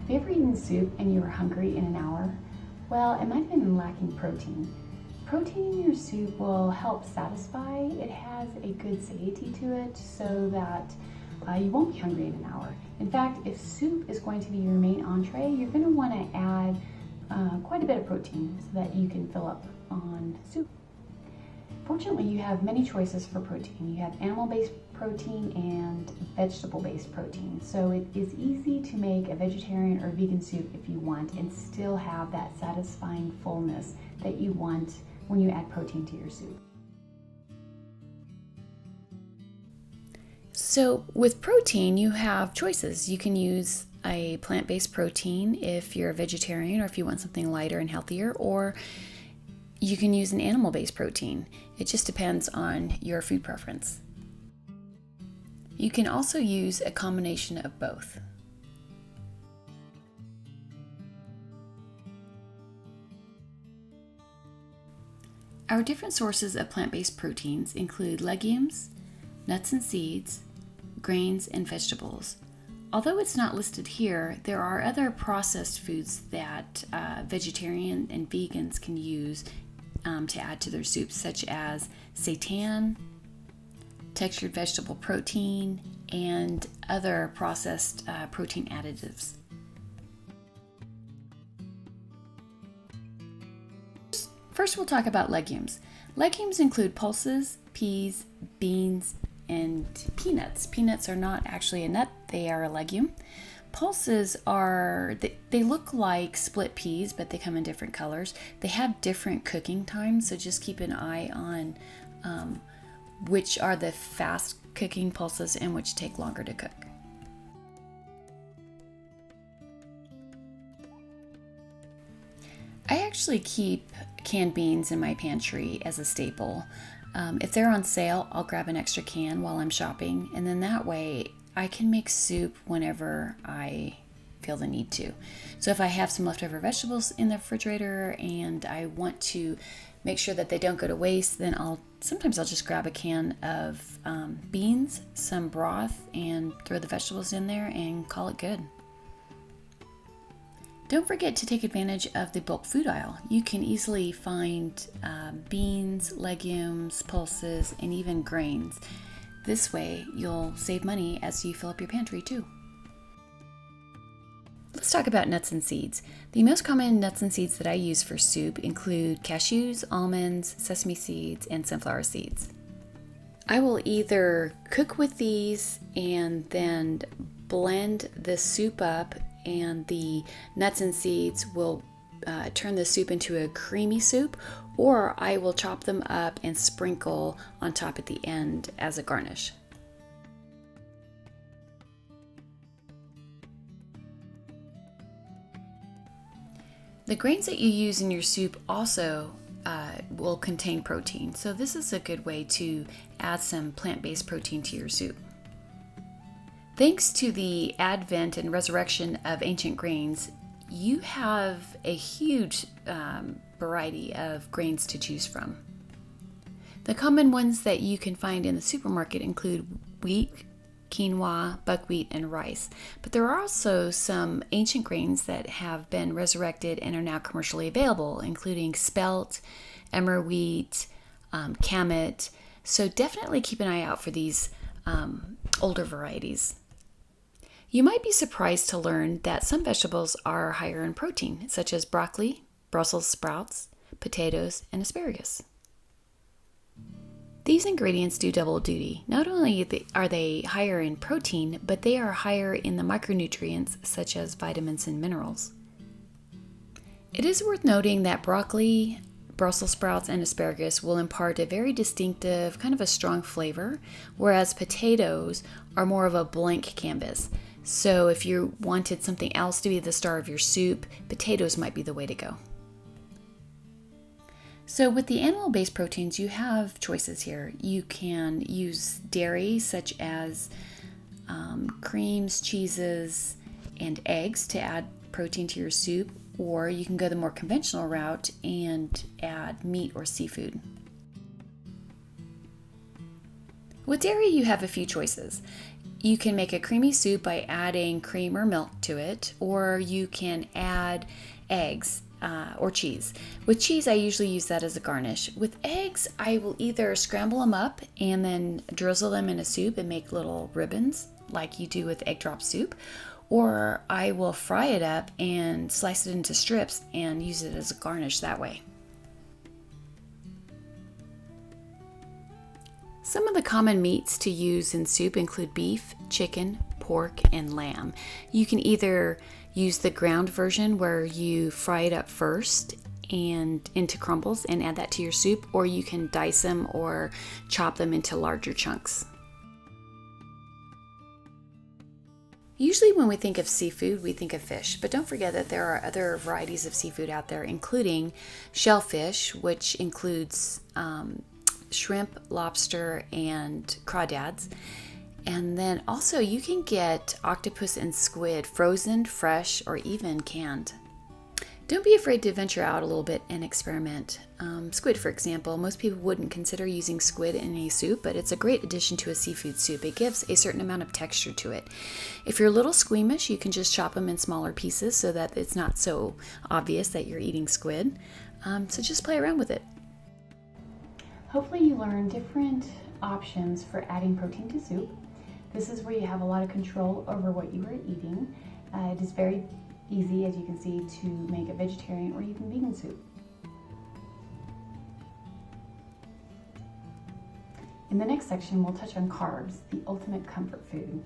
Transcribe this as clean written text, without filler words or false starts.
Have you ever eaten soup and you were hungry in an hour? Well, it might have been lacking protein. Protein in your soup will help satisfy. It has a good satiety to it so that you won't be hungry in an hour. In fact, if soup is going to be your main entree, you're going to want to add quite a bit of protein so that you can fill up on soup. Fortunately, you have many choices for protein. You have animal-based protein and vegetable-based protein. So it is easy to make a vegetarian or vegan soup if you want and still have that satisfying fullness that you want when you add protein to your soup. So with protein, you have choices. You can use a plant-based protein if you're a vegetarian or if you want something lighter and healthier, or you can use an animal-based protein. It just depends on your food preference. You can also use a combination of both. Our different sources of plant-based proteins include legumes, nuts and seeds, grains, and vegetables. Although it's not listed here, there are other processed foods that vegetarian and vegans can use to add to their soups, such as seitan, textured vegetable protein, and other processed protein additives. First, we'll talk about legumes. Legumes include pulses, peas, beans, and peanuts. Peanuts are not actually a nut, they are a legume. Pulses they look like split peas, but they come in different colors. They have different cooking times, so just keep an eye on which are the fast cooking pulses and which take longer to cook. I actually keep canned beans in my pantry as a staple. If they're on sale, I'll grab an extra can while I'm shopping, and then that way I can make soup whenever I feel the need to. So if I have some leftover vegetables in the refrigerator and I want to make sure that they don't go to waste, then sometimes I'll just grab a can of beans, some broth, and throw the vegetables in there and call it good. Don't forget to take advantage of the bulk food aisle. You can easily find beans, legumes, pulses, and even grains. This way, you'll save money as you fill up your pantry too. Let's talk about nuts and seeds. The most common nuts and seeds that I use for soup include cashews, almonds, sesame seeds, and sunflower seeds. I will either cook with these and then blend the soup up, and the nuts and seeds will turn the soup into a creamy soup, or I will chop them up and sprinkle on top at the end as a garnish. The grains that you use in your soup also will contain protein, so this is a good way to add some plant-based protein to your soup. Thanks to the advent and resurrection of ancient grains, you have a huge variety of grains to choose from. The common ones that you can find in the supermarket include wheat, quinoa, buckwheat, and rice. But there are also some ancient grains that have been resurrected and are now commercially available, including spelt, emmer wheat, kamut. So definitely keep an eye out for these older varieties. You might be surprised to learn that some vegetables are higher in protein, such as broccoli, Brussels sprouts, potatoes, and asparagus. These ingredients do double duty. Not only are they higher in protein, but they are higher in the micronutrients such as vitamins and minerals. It is worth noting that broccoli, Brussels sprouts, and asparagus will impart a very distinctive, kind of a strong flavor, whereas potatoes are more of a blank canvas. So if you wanted something else to be the star of your soup, potatoes might be the way to go. So with the animal-based proteins, you have choices here. You can use dairy, such as creams, cheeses, and eggs to add protein to your soup, or you can go the more conventional route and add meat or seafood. With dairy, you have a few choices. You can make a creamy soup by adding cream or milk to it, or you can add eggs or cheese. With cheese, I usually use that as a garnish. With eggs, I will either scramble them up and then drizzle them in a soup and make little ribbons like you do with egg drop soup, or I will fry it up and slice it into strips and use it as a garnish that way. Some of the common meats to use in soup include beef, chicken, pork, and lamb. You can either use the ground version where you fry it up first and into crumbles and add that to your soup, or you can dice them or chop them into larger chunks. Usually when we think of seafood, we think of fish, but don't forget that there are other varieties of seafood out there, including shellfish, which includes shrimp, lobster, and crawdads. And then also you can get octopus and squid frozen, fresh, or even canned. Don't be afraid to venture out a little bit and experiment. Squid, for example, most people wouldn't consider using squid in a soup, but it's a great addition to a seafood soup. It gives a certain amount of texture to it. If you're a little squeamish, you can just chop them in smaller pieces so that it's not so obvious that you're eating squid. So just play around with it. Hopefully you learned different options for adding protein to soup. This is where you have a lot of control over what you are eating. It is very easy, as you can see, to make a vegetarian or even vegan soup. In the next section, we'll touch on carbs, the ultimate comfort food.